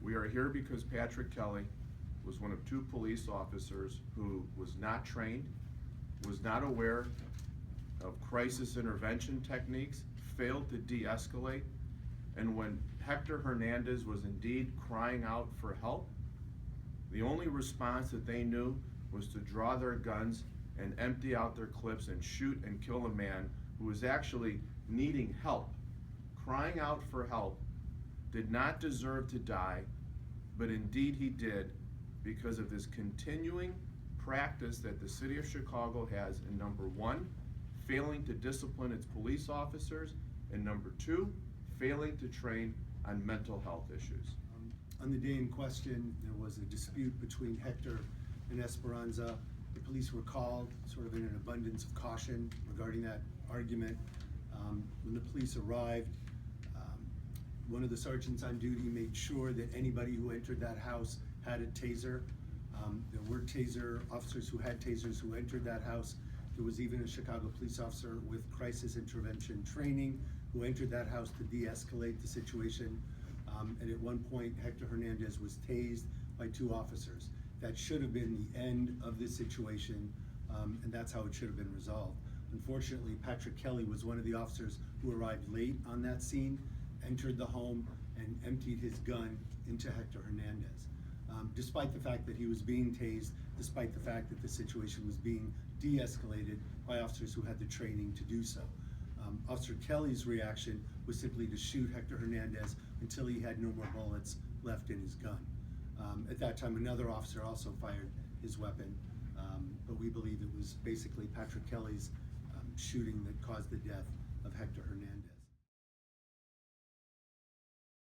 We are here because Patrick Kelly was one of two police officers who was not trained, was not aware of crisis intervention techniques, failed to de-escalate, and when Hector Hernandez was indeed crying out for help, the only response that they knew was to draw their guns and empty out their clips and shoot and kill a man who was actually needing help, crying out for help, did not deserve to die, but indeed he did because of this continuing practice that the city of Chicago has in number one, failing to discipline its police officers, and number two, failing to train on mental health issues. On the day in question, there was a dispute between Hector and Esperanza. The police were called sort of in an abundance of caution regarding that argument. When the police arrived, one of the sergeants on duty made sure that anybody who entered that house had a taser. There were taser officers who had tasers who entered that house. There was even a Chicago police officer with crisis intervention training who entered that house to de-escalate the situation. And at one point, Hector Hernandez was tased by two officers. That should have been the end of this situation, and that's how it should have been resolved. Unfortunately, Patrick Kelly was one of the officers who arrived late on that scene, entered the home, and emptied his gun into Hector Hernandez. Despite the fact that he was being tased, despite the fact that the situation was being de-escalated by officers who had the training to do so. Officer Kelly's reaction was simply to shoot Hector Hernandez until he had no more bullets left in his gun. At that time, another officer also fired his weapon, but we believe it was basically Patrick Kelly's shooting that caused the death of Hector Hernandez.